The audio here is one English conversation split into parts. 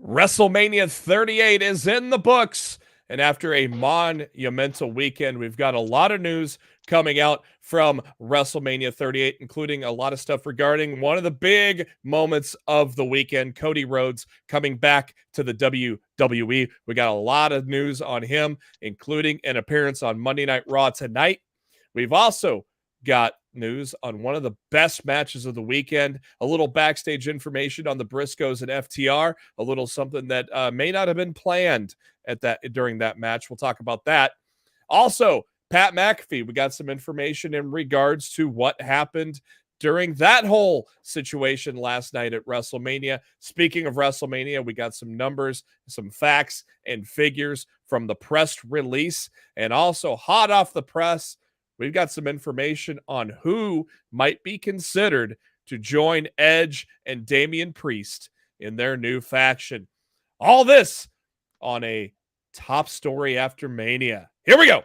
WrestleMania 38 is in the books. And after a monumental weekend, we've got a lot of news coming out from WrestleMania 38, including a lot of stuff regarding one of the big moments of the weekend, Cody Rhodes coming back to the WWE. We got a lot of news on him, including an appearance on Monday Night Raw tonight. We've also got news on one of the best matches of the weekend, a little backstage information on the Briscoes and FTR, a little something that may not have been planned at that during that match. We'll talk about that. Also, Pat McAfee, we got some information in regards to what happened during that whole situation last night at WrestleMania. Speaking of WrestleMania, we got some numbers, some facts and figures from the press release, and also hot off the press, we've got some information on who might be considered to join Edge and Damian Priest in their new faction. All this on a top story after Mania. Here we go.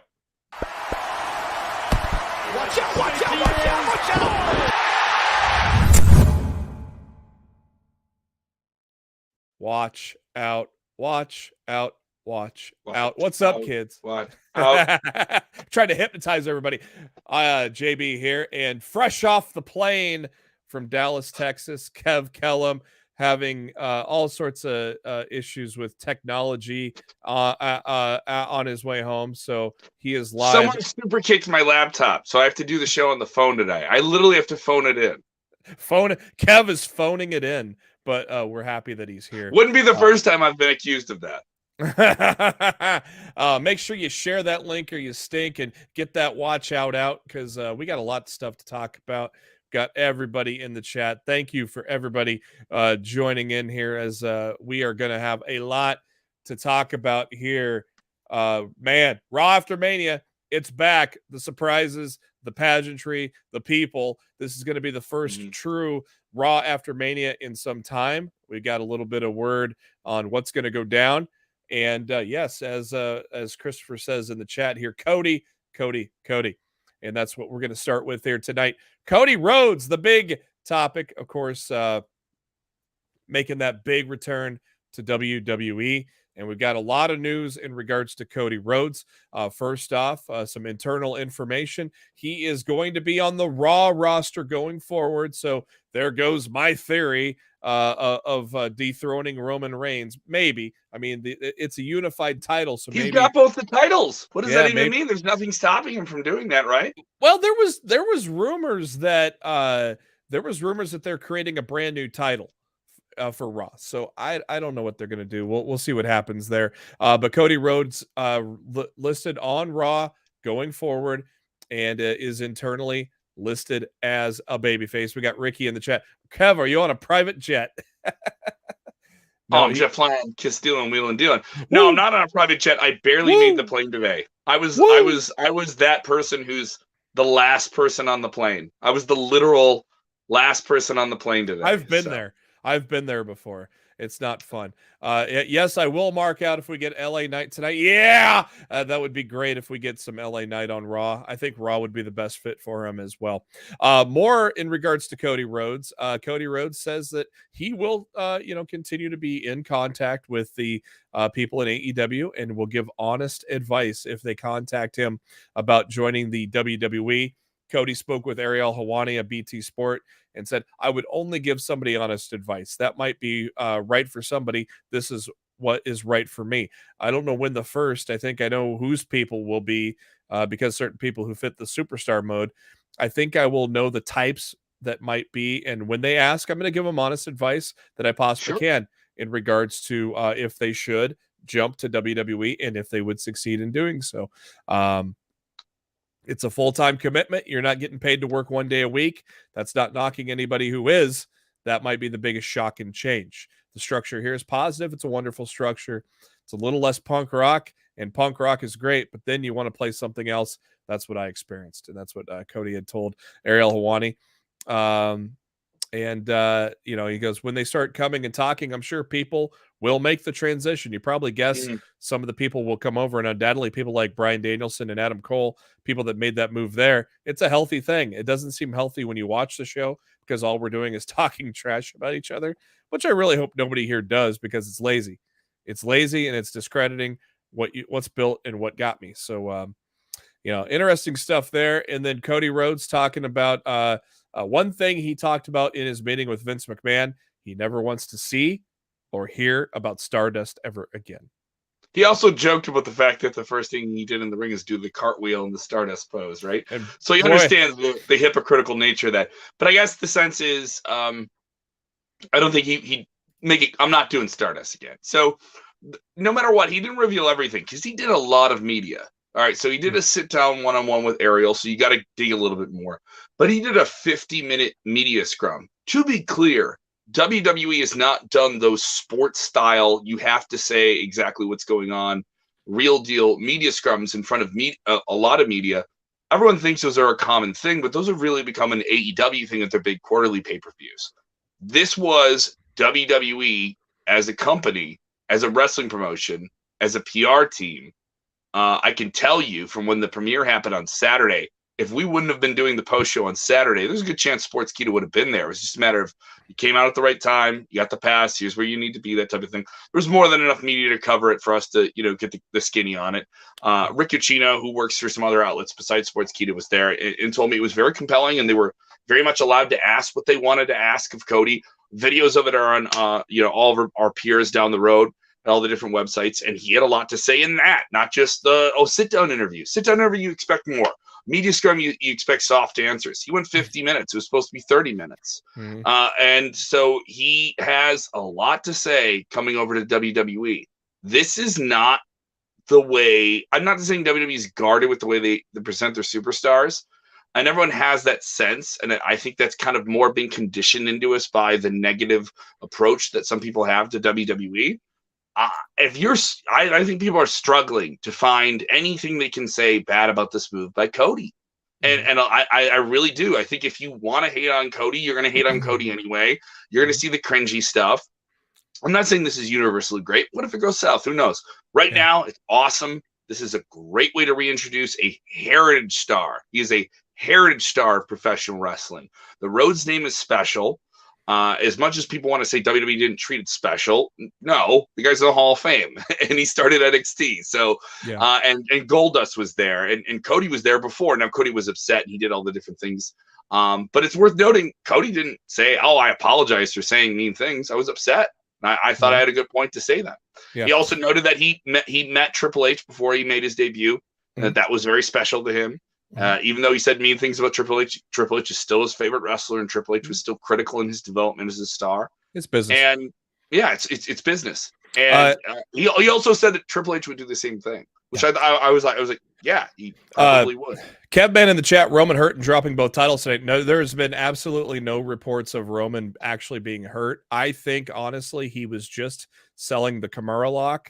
Watch out, watch out, watch out, watch out! Watch out, watch out, watch out. What's up, kids? What? Trying to hypnotize everybody. JB here, and fresh off the plane from Dallas, Texas, Kev Kellum having all sorts of issues with technology on his way home. So he is live. Someone super kicked my laptop, so I have to do the show on the phone today. I literally have to phone it in. Kev is phoning it in, but we're happy that he's here. Wouldn't be the first time I've been accused of that. Make sure you share that link or you stink, and get that watch out because we got a lot of stuff to talk about. Got everybody in the chat. Thank you for everybody joining in here, as we are going to have a lot to talk about here. Man, Raw after Mania, it's back. The surprises, the pageantry, the people. This is going to be the first true Raw after Mania in some time. We got a little bit of word on what's going to go down. And yes, as Christopher says in the chat here, Cody. And that's what we're going to start with here tonight. Cody Rhodes, the big topic, of course, making that big return to WWE. And we've got a lot of news in regards to Cody Rhodes. First off, some internal information. He is going to be on the Raw roster going forward. So there goes my theory of dethroning Roman Reigns. Maybe. I mean, it's a unified title. So he's got both the titles. What does that even mean? There's nothing stopping him from doing that, right? Well, there was rumors that they're creating a brand new title for Raw. So I don't know what they're going to do. We'll see what happens there. But Cody Rhodes listed on Raw going forward, and is internally listed as a babyface. We got Ricky in the chat. Kev, are you on a private jet? No, I'm jet flying, kiss stealing, wheeling, dealing. No, Woo! I'm not on a private jet. I barely made the plane today. I was that person who's the last person on the plane. I was the literal last person on the plane today. I've been there. I've been there before. It's not fun. Yes, I will mark out if we get LA Knight tonight. Yeah, that would be great if we get some LA Knight on Raw. I think Raw would be the best fit for him as well. More in regards to Cody Rhodes. Cody Rhodes says that he will, continue to be in contact with the people in AEW and will give honest advice if they contact him about joining the WWE. Cody spoke with Ariel Helwani at BT Sport and said, I would only give somebody honest advice. That might be right for somebody. This is what is right for me. I don't know when the first. I think I know whose people will be because certain people who fit the superstar mode. I think I will know the types that might be. And when they ask, I'm going to give them honest advice that I possibly can in regards to if they should jump to WWE and if they would succeed in doing so. It's a full-time commitment. You're not getting paid to work one day a week. That's not knocking anybody who is. That might be the biggest shock and change. The structure here is positive. It's a wonderful structure. It's a little less punk rock, and punk rock is great, but then you want to play something else. That's what I experienced, and that's what Cody had told Ariel Helwani. And, he goes, when they start coming and talking, I'm sure people will make the transition. You probably guess some of the people will come over, and undoubtedly people like Bryan Danielson and Adam Cole, people that made that move there. It's a healthy thing. It doesn't seem healthy when you watch the show because all we're doing is talking trash about each other, which I really hope nobody here does because it's lazy. It's lazy and it's discrediting what's built and what got me. So, interesting stuff there. And then Cody Rhodes talking about one thing he talked about in his meeting with Vince McMahon, he never wants to see or hear about Stardust ever again. He also joked about the fact that the first thing he did in the ring is do the cartwheel and the Stardust pose, right? And so he understands the hypocritical nature of that. But I guess the sense is, I don't think he'd make it. I'm not doing Stardust again. So no matter what, he didn't reveal everything because he did a lot of media. All right, so he did a sit-down one-on-one with Ariel, so you got to dig a little bit more. But he did a 50-minute media scrum. To be clear, WWE has not done those sports-style, you have to say exactly what's going on, real-deal media scrums in front of a lot of media. Everyone thinks those are a common thing, but those have really become an AEW thing at their big quarterly pay-per-views. This was WWE as a company, as a wrestling promotion, as a PR team. I can tell you from when the premiere happened on Saturday, if we wouldn't have been doing the post show on Saturday, there's a good chance Sportskeeda would have been there. It was just a matter of you came out at the right time, you got the pass, here's where you need to be, that type of thing. There was more than enough media to cover it for us to, get the skinny on it. Rick Ucchino, who works for some other outlets besides Sportskeeda, was there and told me it was very compelling, and they were very much allowed to ask what they wanted to ask of Cody. Videos of it are on, all of our peers down the road. All the different websites, and he had a lot to say in that, not just the sit-down interview. Sit-down interview, you expect more. Media scrum, you expect soft answers. He went 50 minutes. It was supposed to be 30 minutes. And so he has a lot to say coming over to WWE. This is not the way, I'm not saying WWE is guarded with the way they present their superstars, and everyone has that sense, and I think that's kind of more being conditioned into us by the negative approach that some people have to WWE. I think people are struggling to find anything they can say bad about this move by Cody. And I really do. I think if you want to hate on Cody, you're going to hate on Cody anyway. You're going to see the cringy stuff. I'm not saying this is universally great. What if it goes south? Who knows? Right now, it's awesome. This is a great way to reintroduce a heritage star. He is a heritage star of professional wrestling. The Rhodes name is special. As much as people want to say WWE didn't treat it special, no, the guy's in the Hall of Fame, and he started NXT. So, and Goldust was there, and Cody was there before. Now Cody was upset, and he did all the different things. But it's worth noting, Cody didn't say, "Oh, I apologize for saying mean things. I was upset. I thought I had a good point to say that." He also noted that he met Triple H before he made his debut, and that was very special to him. Even though he said mean things about Triple H is still his favorite wrestler, and Triple H was still critical in his development as a star. It's business, and it's business. And he also said that Triple H would do the same thing, which I was like, yeah, he probably would. Kevman in the chat, Roman hurt and dropping both titles today. No, there's been absolutely no reports of Roman actually being hurt. I think honestly he was just selling the Kimura lock,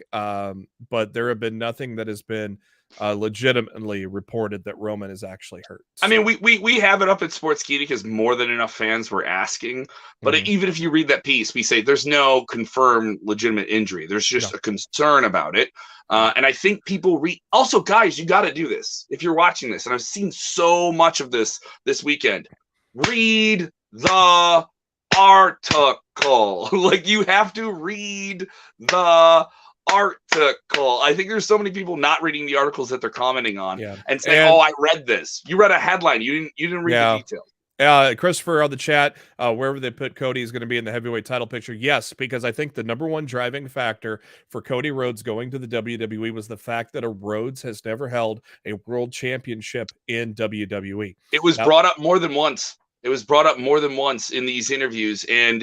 but there have been nothing that has been legitimately reported that Roman is actually hurt. So. I mean, we have it up at Sportskeeda because more than enough fans were asking. But even if you read that piece, we say there's no confirmed legitimate injury. There's just a concern about it. And I think people also, guys, you got to do this if you're watching this. And I've seen so much of this weekend. Read the article. Like, you have to read the article. I think there's so many people not reading the articles that they're commenting on and saying, "Oh, I read this." You read a headline. You didn't read the details. Christopher on the chat, wherever they put Cody is going to be in the heavyweight title picture. Yes, because I think the number one driving factor for Cody Rhodes going to the WWE was the fact that a Rhodes has never held a world championship in WWE. It was brought up more than once. It was brought up more than once in these interviews, and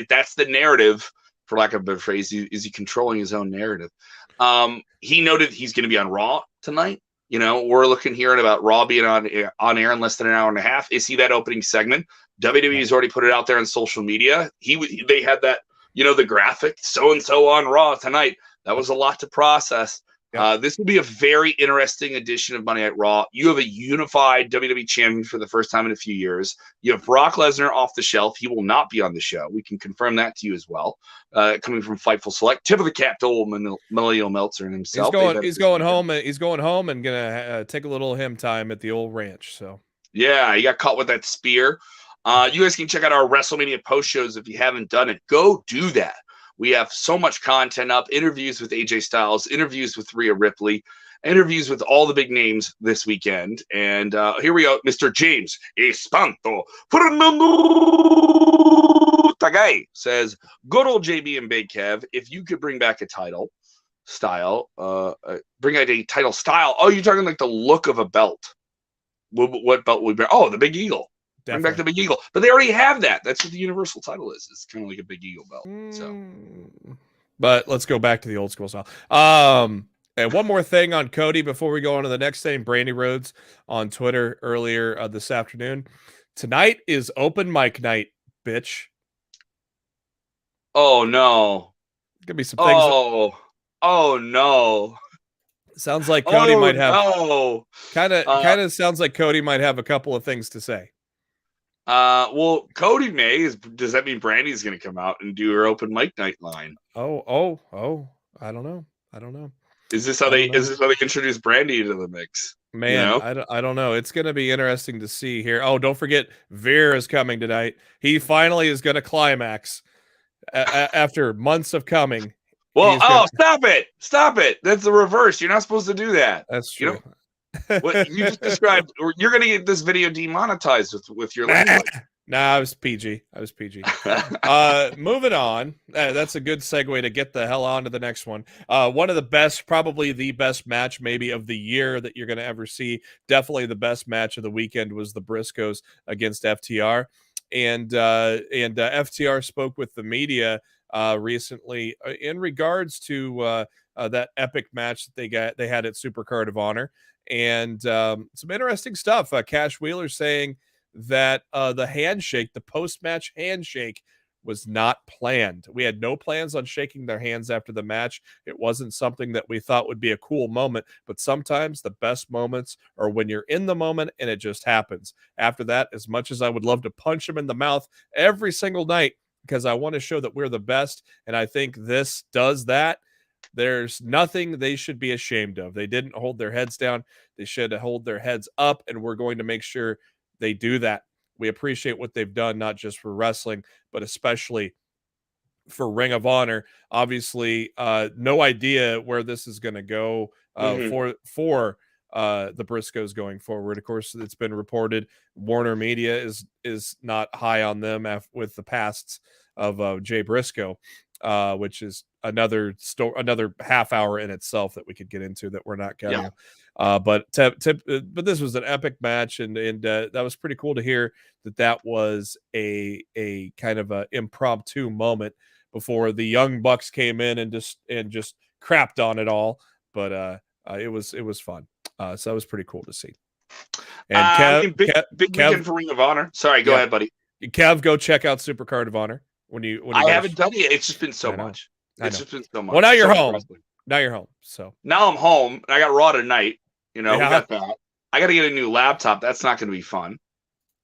that's the narrative. For lack of a better phrase, is he controlling his own narrative? He noted he's going to be on Raw tonight. We're looking here at about Raw being on air in less than an hour and a half. Is he that opening segment? WWE has already put it out there on social media. They had that, the graphic, so-and-so on Raw tonight. That was a lot to process. Yep. This will be a very interesting edition of Monday Night Raw. You have a unified WWE champion for the first time in a few years. You have Brock Lesnar off the shelf. He will not be on the show. We can confirm that to you as well. Coming from Fightful Select, tip of the cap to old Millennial Meltzer and himself. He's going home and gonna take a little him time at the old ranch. So yeah, he got caught with that spear. You guys can check out our WrestleMania post shows if you haven't done it. Go do that. We have so much content up, interviews with AJ Styles, interviews with Rhea Ripley, interviews with all the big names this weekend. And here we go, Mr. James Espanto Tagay says, good old JB and Big Kev, if you could bring back a title style, bring out a title style. Oh, you're talking like the look of a belt. What belt would be? Oh, the Big Eagle. Definitely. Bring back the Big Eagle. But they already have that. That's what the Universal title is. It's kind of like a Big Eagle belt. So, but let's go back to the old school style. And one more thing on Cody before we go on to the next thing. Brandy Rhodes on Twitter earlier this afternoon. Tonight is open mic night, bitch. Oh, no. Could be some things. Oh, no. Sounds like Cody might have. Kind of sounds like Cody might have a couple of things to say. Well, Cody may. Does that mean Brandy's going to come out and do her open mic night line? Oh! I don't know. Is this how they introduce Brandy into the mix? Man, you know? I don't know. It's going to be interesting to see here. Oh, don't forget, Veer is coming tonight. He finally is going to climax after months of coming. Well, stop it! That's the reverse. You're not supposed to do that. That's true. You know? What you just described, you're going to get this video demonetized with your language. Nah, I was PG. Moving on. That's a good segue to get the hell on to the next one. One of the best, probably the best match maybe of the year that you're going to ever see. Definitely the best match of the weekend was the Briscoes against FTR. And FTR spoke with the media recently in regards to that epic match that they had at Supercard of Honor. And some interesting stuff. Cash Wheeler saying that the handshake, the post-match handshake, was not planned. We had no plans on shaking their hands after the match. It wasn't something that we thought would be a cool moment, but sometimes the best moments are when you're in the moment and it just happens. After that, as much as I would love to punch him in the mouth every single night because I want to show that we're the best, and I think this does that, there's nothing they should be ashamed of. They didn't hold their heads down. They should hold their heads up, and we're going to make sure they do that. We appreciate what they've done, not just for wrestling, but especially for Ring of Honor. Obviously, no idea where this is going to go for the Briscoes going forward. Of course, it's been reported Warner Media is not high on them with the pasts of Jay Briscoe, which is another half hour in itself that we could get into that we're not going to. But this was an epic match, and that was pretty cool to hear that was a kind of a impromptu moment before the Young Bucks came in and just crapped on it all. But it was fun. So that was pretty cool to see. And big weekend for Ring of Honor. Sorry, go ahead, buddy. Kev, go check out Supercard of Honor. I haven't done it. It's just been so much. It's just been so much. Well, now you're home. Now you're home. So now I'm home. And I got Raw tonight. You know, we got that. I got to get a new laptop. That's not going to be fun.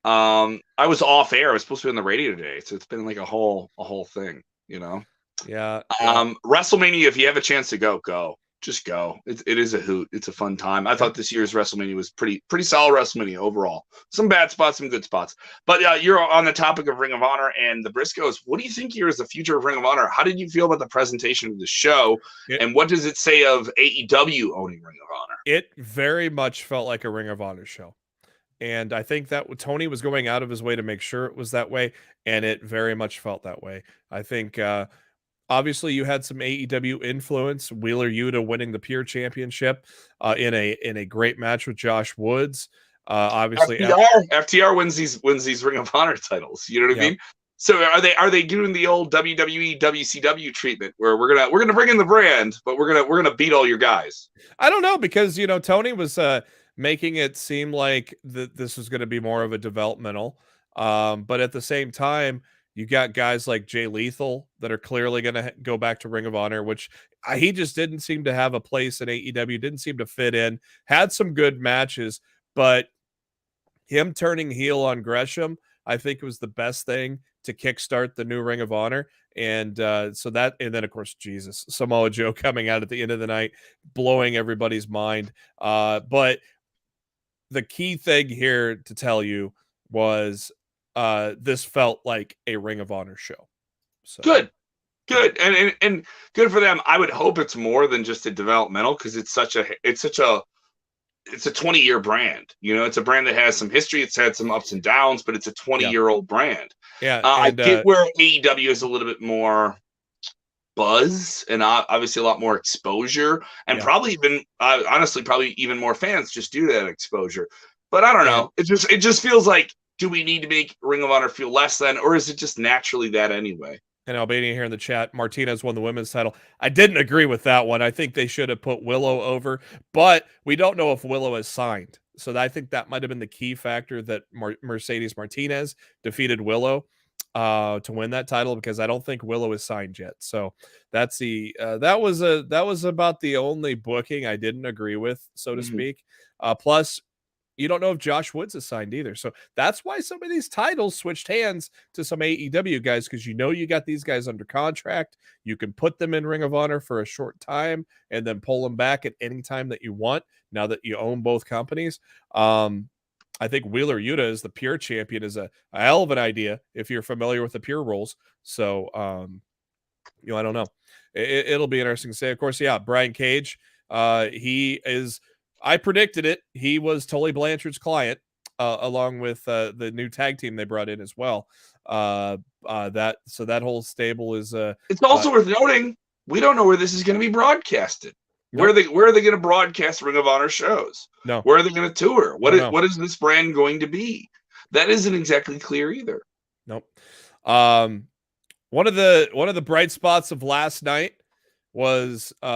I was off air. I was supposed to be on the radio today, so it's been like a whole thing. You know. Yeah. WrestleMania. If you have a chance to go. Just go. It is a hoot. It's a fun time. I thought this year's WrestleMania was pretty solid WrestleMania overall. Some bad spots, some good spots. But you're on the topic of Ring of Honor and the Briscoes. What do you think here is the future of Ring of Honor? How did you feel about the presentation of the show? And what does it say of AEW owning Ring of Honor? It very much felt like a Ring of Honor show. And I think that Tony was going out of his way to make sure it was that way. And it very much felt that way. I think obviously, you had some AEW influence. Wheeler Yuta winning the Pure Championship in a great match with Josh Woods. Obviously, FTR wins these Ring of Honor titles. You know what I mean? So are they doing the old WWE WCW treatment where we're gonna bring in the brand, but we're gonna beat all your guys? I don't know, because Tony was making it seem like this was going to be more of a developmental, but at the same time, You got guys like Jay Lethal that are clearly going to go back to Ring of Honor, which he just didn't seem to have a place in AEW, didn't seem to fit in, had some good matches, but him turning heel on Gresham, I think was the best thing to kickstart the new Ring of Honor. And so that, and then of course, Jesus, Samoa Joe coming out at the end of the night, blowing everybody's mind. But the key thing here to tell you was this felt like a Ring of Honor show. So Good, and good for them. I would hope it's more than just a developmental, because it's a 20-year brand. It's a brand that has some history. It's had some ups and downs, but it's a 20-year-old brand. Yeah, I get where AEW is a little bit more buzz and obviously a lot more exposure, and probably even honestly probably even more fans just due to that exposure. But I don't know. It just feels like, do we need to make Ring of Honor feel less than, or is it just naturally that anyway? And Albania here in the chat, Martinez won the women's title. I didn't agree with that one. I think they should have put Willow over, but we don't know if Willow is signed. So I think that might have been the key factor that Mercedes Martinez defeated Willow to win that title, because I don't think Willow is signed yet. So that's that was about the only booking I didn't agree with, so to speak. Plus, you don't know if Josh Woods is signed either. So that's why some of these titles switched hands to some AEW guys, because you got these guys under contract. You can put them in Ring of Honor for a short time and then pull them back at any time that you want, now that you own both companies. I think Wheeler Yuta as the Pure champion is a hell of an idea if you're familiar with the Pure rules. So, I don't know. It'll be interesting to say. Of course, Brian Cage, he is... I predicted it. He was Tully Blanchard's client, along with the new tag team they brought in as well. That whole stable is. It's also worth noting, we don't know where this is going to be broadcasted. Nope. Where are they going to broadcast Ring of Honor shows? No. Where are they going to tour? What is this brand going to be? That isn't exactly clear either. Nope. One of the bright spots of last night was what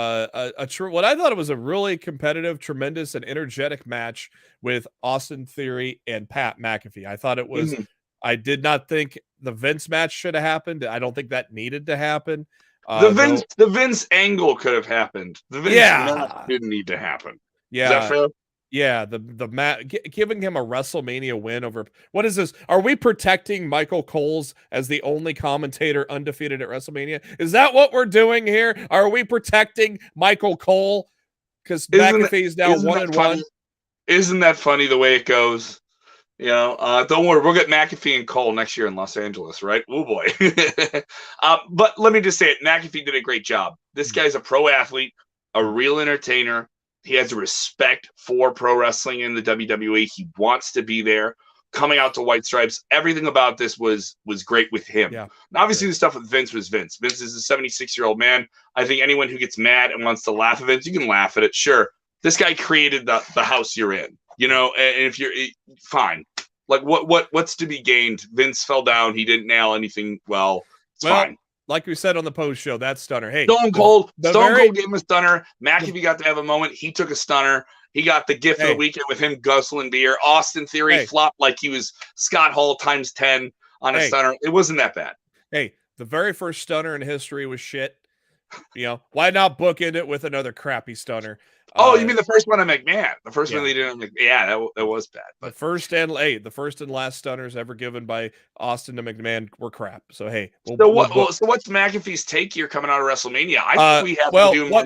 I thought it was a really competitive, tremendous, and energetic match with Austin Theory and Pat McAfee. I thought it was. I did not think the Vince match should have happened. I don't think that needed to happen. The Vince angle could have happened. The Vince match didn't need to happen. Yeah. Is that fair? Yeah, giving him a WrestleMania win over, what is this? Are we protecting Michael Coles as the only commentator undefeated at WrestleMania? Is that what we're doing here? Are we protecting Michael Cole because McAfee's now 1-1? Isn't that funny the way it goes? Don't worry, we'll get McAfee and Cole next year in Los Angeles, right? Oh boy! But let me just say it: McAfee did a great job. This guy's a pro athlete, a real entertainer. He has a respect for pro wrestling in the WWE. He wants to be there. Coming out to White Stripes, everything about this was great with him. Yeah. Now, obviously, the stuff with Vince was Vince. Vince is a 76-year-old man. I think anyone who gets mad and wants to laugh at Vince, you can laugh at it. Sure, this guy created the house you're in. And if you're fine, like what's to be gained? Vince fell down. He didn't nail anything. Well, fine. Like we said on the post show, that stunner. Hey, Stone Cold gave him a stunner. McAfee got to have a moment. He took a stunner. He got the gift of the weekend with him guzzling beer. Austin Theory flopped like he was Scott Hall times 10 on a stunner. It wasn't that bad. Hey, the very first stunner in history was shit. Why not bookend it with another crappy stunner? Oh, you mean the first one on McMahon? The first one they did on McMahon. Yeah, that was bad. But the first and last stunners ever given by Austin to McMahon were crap. So hey, so what's McAfee's take here coming out of WrestleMania? I think we have to do more.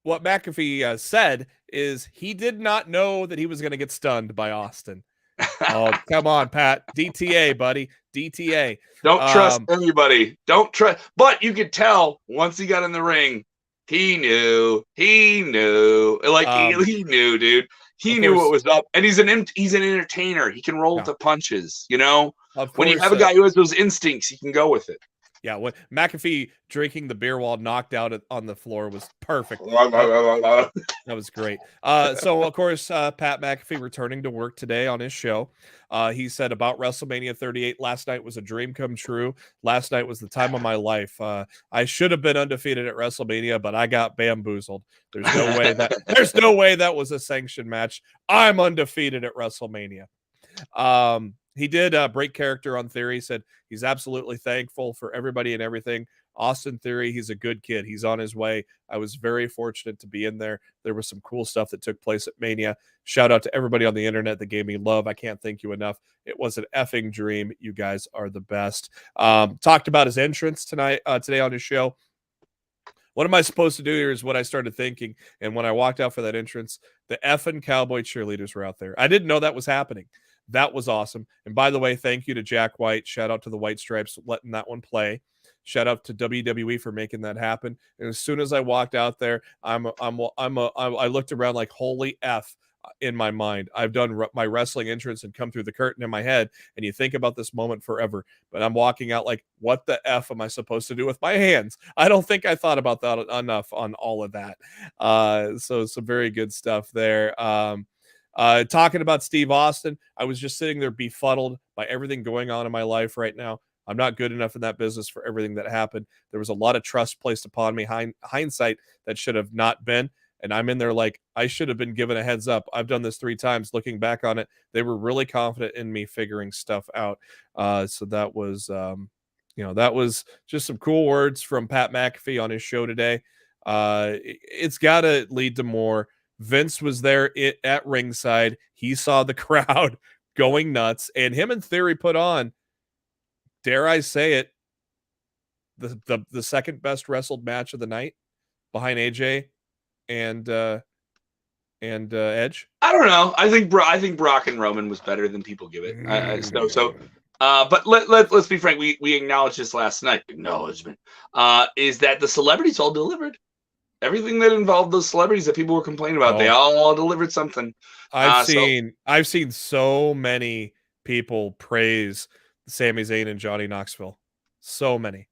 What McAfee said is he did not know that he was going to get stunned by Austin. Oh, come on, Pat. DTA, buddy. DTA. Don't trust anybody. Don't trust. But you could tell once he got in the ring, he knew. He knew, dude. He knew what was up. And he's an entertainer. He can roll with the punches. When you have a guy who has those instincts, he can go with it. Yeah, when McAfee drinking the beer while knocked out on the floor was perfect. That was great. So, of course, Pat McAfee returning to work today on his show. He said about WrestleMania 38, last night was a dream come true. Last night was the time of my life. I should have been undefeated at WrestleMania, but I got bamboozled. There's no way that was a sanctioned match. I'm undefeated at WrestleMania. He did break character on Theory. Said he's absolutely thankful for everybody and everything. Austin Theory, he's a good kid. He's on his way. I was very fortunate to be in there. There was some cool stuff that took place at Mania. Shout out to everybody on the internet that gave me love. I can't thank you enough. It was an effing dream. You guys are the best. Talked about his entrance today on his show. What am I supposed to do here is what I started thinking. And when I walked out for that entrance, the effing cowboy cheerleaders were out there. I didn't know that was happening. That was awesome. And by the way, thank you to Jack White. Shout out to the White Stripes letting that one play. Shout out to WWE for making that happen. And as soon as I walked out there, I looked around like holy F in my mind. I've done my wrestling entrance and come through the curtain in my head, and you think about this moment forever. But I'm walking out like, what the F am I supposed to do with my hands? I don't think I thought about that enough on all of that. So some very good stuff there. Talking about Steve Austin, I was just sitting there befuddled by everything going on in my life right now. I'm not good enough in that business for everything that happened. There was a lot of trust placed upon me, hindsight that should have not been. And I'm in there like, I should have been given a heads up. I've done this 3 times. Looking back on it, they were really confident in me figuring stuff out. So that was, that was just some cool words from Pat McAfee on his show today. It's got to lead to more. Vince was there at ringside. He saw the crowd going nuts, and him and Theory put on, dare I say it, the second best wrestled match of the night behind AJ and Edge. I don't know. I think Brock and Roman was better than people give it. But let's be frank. We acknowledged this last night. Acknowledgement is that the celebrities all delivered. Everything that involved those celebrities that people were complaining about, they all delivered something. I've seen so many people praise Sami Zayn and Johnny Knoxville. So many.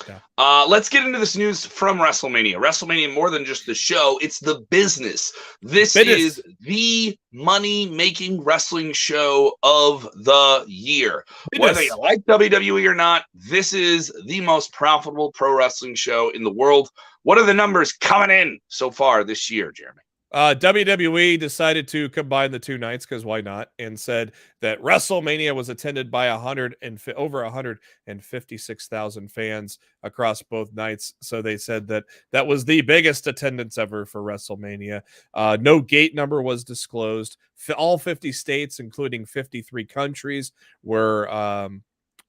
Yeah. Let's get into this news from WrestleMania. WrestleMania, more than just the show, it's the business. This is the money-making wrestling show of the year. Whether you like WWE or not, this is the most profitable pro wrestling show in the world. What are the numbers coming in so far this year, Jeremy? WWE decided to combine the 2 nights because why not? And said that WrestleMania was attended by over 156,000 fans across both nights. So they said that was the biggest attendance ever for WrestleMania. No gate number was disclosed. All 50 states, including 53 countries, were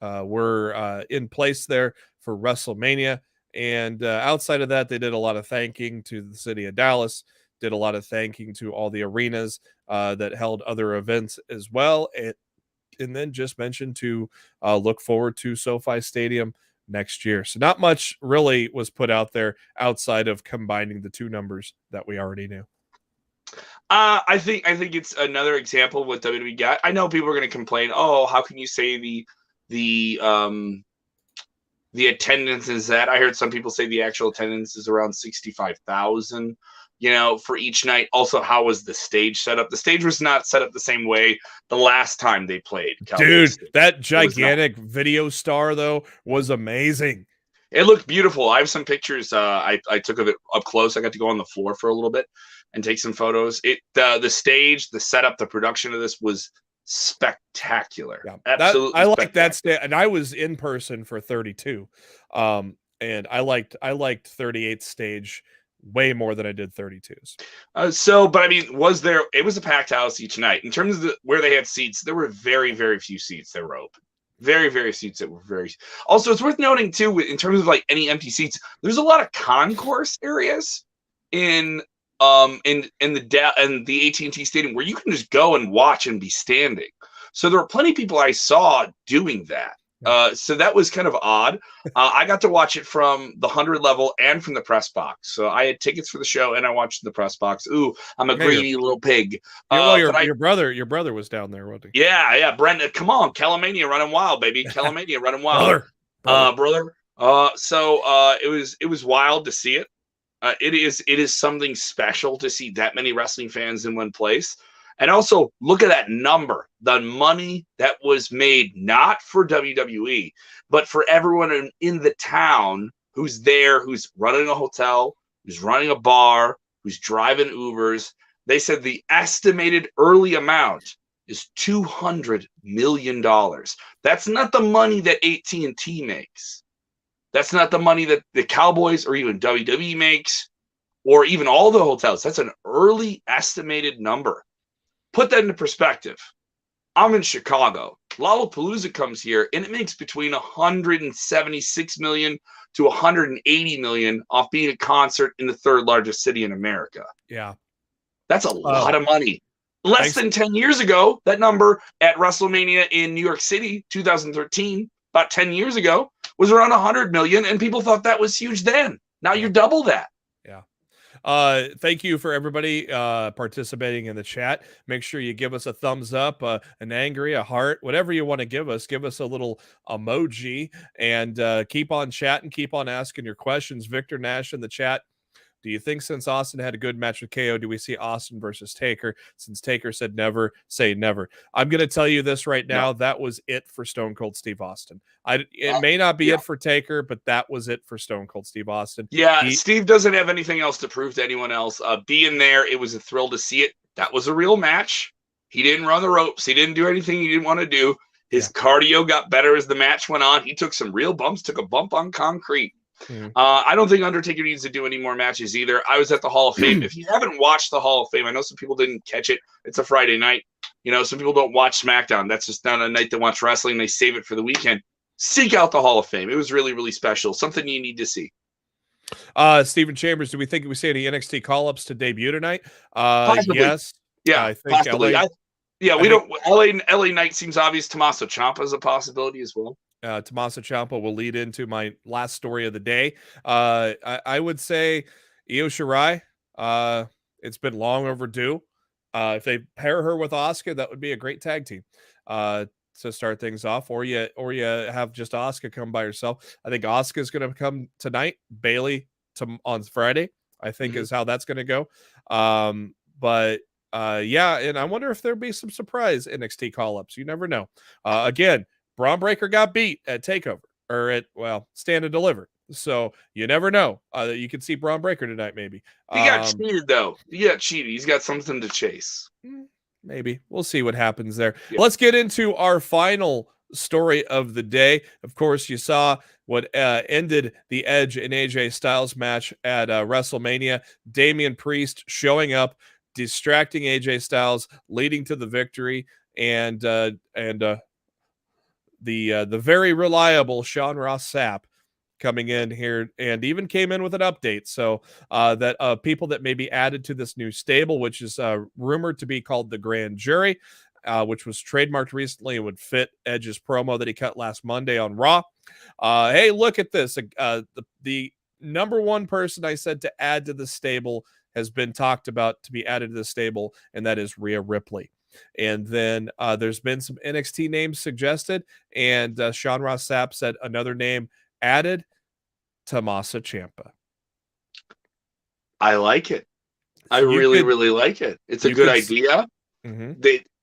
in place there for WrestleMania. And outside of that, they did a lot of thanking to the city of Dallas. Did a lot of thanking to all the arenas that held other events as well. And then just mentioned to look forward to SoFi Stadium next year. So not much really was put out there outside of combining the 2 numbers that we already knew. I think it's another example of what WWE got. I know people are going to complain, oh, how can you say the attendance is that? I heard some people say the actual attendance is around 65,000. For each night. Also, how was the stage set up? The stage was not set up the same way the last time they played. Dude, that gigantic video star, though, was amazing. It looked beautiful. I have some pictures I took of it up close. I got to go on the floor for a little bit and take some photos. The stage, the setup, the production of this was spectacular. Yeah, absolutely. I like that stage. And I was in person for 32. And I liked 38 stage way more than I did 32s. But I mean, it was a packed house each night. In terms of where they had seats, there were very, very few seats that were open. Very, very seats that were very. Also, it's worth noting too, in terms of like any empty seats, there's a lot of concourse areas in the AT&T Stadium where you can just go and watch and be standing. So there were plenty of people I saw doing that. So that was kind of odd. I got to watch it from the 100 level and from the press box. So I had tickets for the show and I watched the press box. Ooh, I'm a greedy little pig. Your brother was down there, wasn't he? Yeah. Brendan, come on. Calamania running wild, baby. Calamania running wild. brother. It was wild to see it. It is something special to see that many wrestling fans in one place. And also, look at that number, the money that was made, not for WWE, but for everyone in the town who's there, who's running a hotel, who's running a bar, who's driving Ubers. They said the estimated early amount is $200 million. That's not the money that AT&T makes. That's not the money that the Cowboys or even WWE makes, or even all the hotels. That's an early estimated number. Put that into perspective. I'm in Chicago. Lollapalooza comes here, and it makes between $176 million to $180 million off being a concert in the third largest city in America. Yeah. That's a lot of money. Less than 10 years ago, that number at WrestleMania in New York City, 2013, about 10 years ago, was around 100 million, and people thought that was huge then. Now you're double that. Yeah. Thank you for everybody participating in the chat. Make sure you give us a thumbs up, an angry, a heart, whatever you want to give us. Give us a little emoji, and keep on chatting, keep on asking your questions. Victor Nash in the chat. Do you think since Austin had a good match with KO, do we see Austin versus Taker? Since Taker said never, say never. I'm going to tell you this right now. That was it for Stone Cold Steve Austin. It may not be it for Taker, but that was it for Stone Cold Steve Austin. Yeah, Steve doesn't have anything else to prove to anyone else. Being there, it was a thrill to see it. That was a real match. He didn't run the ropes. He didn't do anything he didn't want to do. His cardio got better as the match went on. He took some real bumps, took a bump on concrete. I don't think Undertaker needs to do any more matches either. I was at the Hall of Fame. If you haven't watched the Hall of Fame, I know some people didn't catch it. It's a Friday night. You know, some people don't watch SmackDown. That's just not a night they watch wrestling. They save it for the weekend. Seek out the Hall of Fame. It was really, really special. Something you need to see. Stephen Chambers, do we think we see any NXT call-ups to debut tonight? Possibly. Yes. Yeah, I think possibly. LA Knight seems obvious. Tommaso Ciampa is a possibility as well. Tommaso Ciampa will lead into my last story of the day. I would say Io Shirai. It's been long overdue. If they pair her with Asuka, that would be a great tag team to start things off. Or you have just Asuka come by herself. I think Asuka is going to come tonight. Bayley on Friday, I think is how that's going to go. Yeah, and I wonder if there'll be some surprise NXT call-ups. You never know. Again, Braun Breaker got beat at TakeOver, or at, Stand and Deliver. So you never know. You can see Braun Breaker tonight, maybe. He got cheated, though. He got cheated. He's got something to chase. Maybe. We'll see what happens there. Yeah. Let's get into our final story of the day. Of course, you saw what ended the Edge and AJ Styles match at WrestleMania. Damian Priest showing up, distracting AJ Styles, leading to the victory, and the very reliable Sean Ross Sapp coming in here and even came in with an update. So that people that may be added to this new stable, which is rumored to be called the Grand Jury, which was trademarked recently and would fit Edge's promo that he cut last Monday on Raw. Hey, look at this. The number one person I said to add to the stable has been talked about to be added to the stable, and that is Rhea Ripley. And then there's been some NXT names suggested, and Sean Ross Sapp said another name added, Tommaso Ciampa. I like it. I really like it. It's a good idea.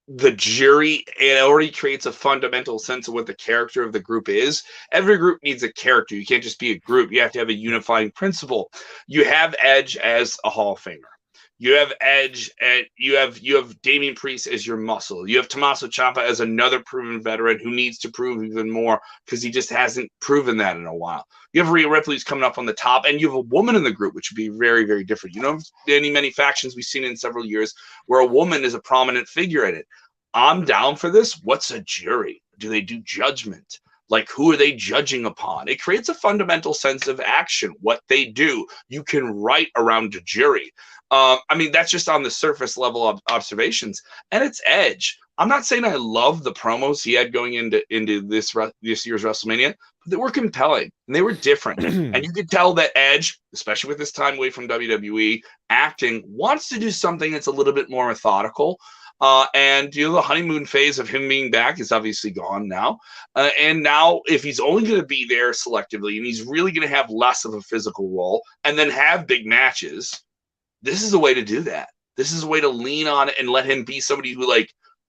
The jury, it already creates a fundamental sense of what the character of the group is. Every group needs a character. You can't just be a group. You have to have a unifying principle. You have Edge as a Hall of Famer. You have Edge, and you have Damian Priest as your muscle. You have Tommaso Ciampa as another proven veteran who needs to prove even more because he just hasn't proven that in a while. You have Rhea Ripley's coming up on the top, and you have a woman in the group, which would be very, very different. You know, many factions we've seen in several years where a woman is a prominent figure in it. I'm down for this. What's a jury? Do they do judgment? Like, who are they judging upon? It creates a fundamental sense of action, what they do. You can write around a jury. I mean, that's just on the surface level of observations. And it's Edge. I'm not saying I love the promos he had going into this year's WrestleMania, but they were compelling and they were different. And you could tell that Edge, especially with this time away from WWE, acting, wants to do something that's a little bit more methodical. And the honeymoon phase of him being back is obviously gone now. And now, if he's only going to be there selectively and he's really going to have less of a physical role and then have big matches, this is a way to do that. This is a way to lean on it and let him be somebody who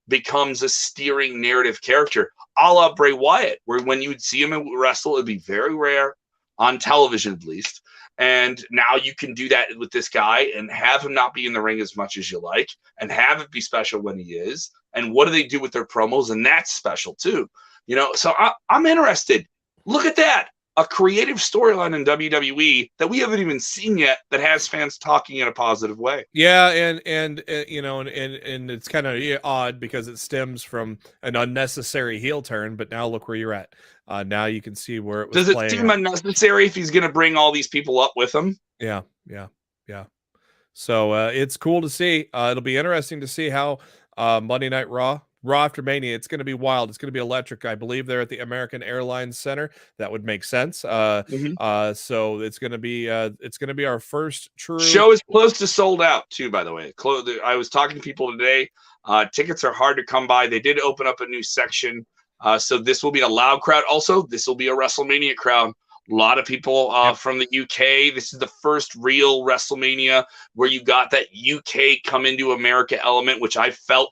becomes a steering narrative character, a la Bray Wyatt, where when you would see him wrestle, it'd be very rare. on television at least. And now you can do that with this guy and have him not be in the ring as much as you like and have it be special when he is. And what do they do with their promos? And that's special too. So I'm interested. Look at that. A creative storyline in WWE that we haven't even seen yet that has fans talking in a positive way. Yeah, and it's kind of odd because it stems from an unnecessary heel turn, but now look where you're at. Now you can see where it was. Does it seem unnecessary if he's going to bring all these people up with him? Yeah. So it's cool to see. It'll be interesting to see how Monday Night Raw after Mania, it's going to be wild. It's going to be electric. I believe they're at the American Airlines Center. That would make sense. So it's going to be our first true show is close to sold out too. By the way, I was talking to people today. Tickets are hard to come by. They did open up a new section, so this will be a loud crowd. Also, this will be a WrestleMania crowd. A lot of people from the UK. This is the first real WrestleMania where you got that UK come into America element, which I felt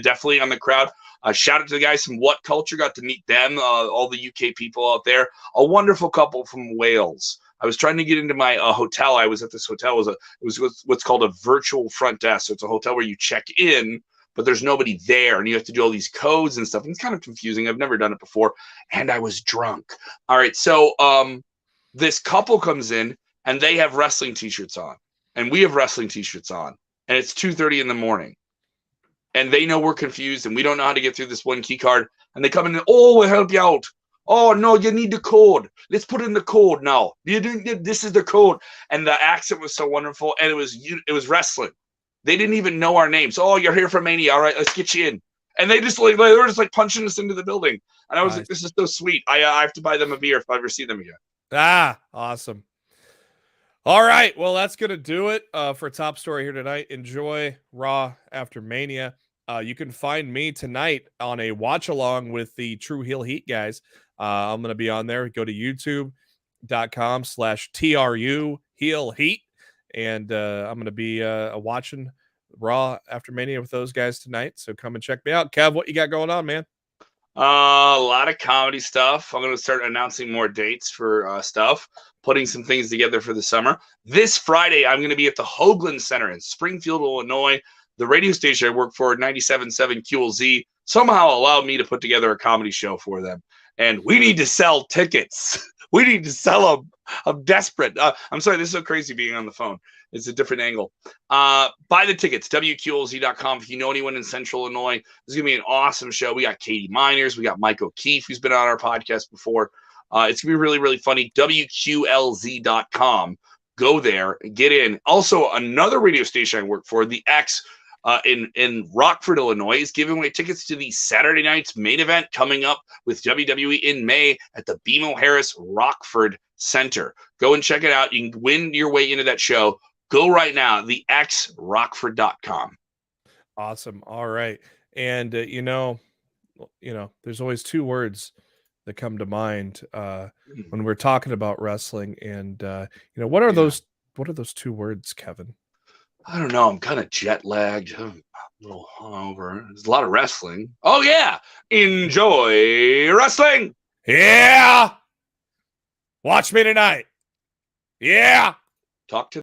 definitely on the crowd. Shout out to the guys from What Culture. Got to meet them, all the UK people out there. A wonderful couple from Wales. I was trying to get into my hotel. I was at this hotel. It was what's called a virtual front desk. So it's a hotel where you check in, but there's nobody there, and you have to do all these codes and stuff. And it's kind of confusing. I've never done it before, and I was drunk. All right, so this couple comes in, and they have wrestling T-shirts on, and we have wrestling T-shirts on, and it's 2:30 in the morning. And they know we're confused and we don't know how to get through this one key card. And they come in and, we'll help you out. Oh, no, you need the code. Let's put in the code now. This is the code. And the accent was so wonderful. And it was wrestling. They didn't even know our names. Oh, you're here for Mania. All right, let's get you in. And they were just punching us into the building. And I was like, this is so sweet. I have to buy them a beer if I ever see them again. Awesome. All right, well, that's going to do it for Top Story here tonight. Enjoy Raw after Mania. You can find me tonight on a watch-along with the True Heel Heat guys. I'm going to be on there. Go to youtube.com/TRU Heel Heat, and I'm going to be watching Raw after Mania with those guys tonight, so come and check me out. Kev, what you got going on, man? A lot of comedy stuff. I'm going to start announcing more dates for stuff, putting some things together for the summer. This Friday, I'm going to be at the Hoagland Center in Springfield, Illinois. The radio station I work for, 97.7 QLZ, somehow allowed me to put together a comedy show for them. And we need to sell tickets. We need to sell them. I'm desperate. I'm sorry, this is so crazy being on the phone. It's a different angle. Buy the tickets, WQLZ.com. If you know anyone in Central Illinois, this is going to be an awesome show. We got Katie Miners. We got Mike O'Keefe, who's been on our podcast before. It's going to be really, really funny. WQLZ.com. Go there, get in. Also, another radio station I work for, the X, in Rockford, Illinois, is giving away tickets to the Saturday night's main event coming up with WWE in May at the BMO Harris Rockford Center. Go and check it out. You can win your way into that show. Go right now, thexrockford.com. Awesome. All right. And, there's always two words that come to mind when we're talking about wrestling. And, what are those two words, Kevin? I don't know. I'm kind of jet lagged. I'm a little hungover. There's a lot of wrestling. Oh, yeah. Enjoy wrestling. Yeah. Watch me tonight. Yeah. Talk to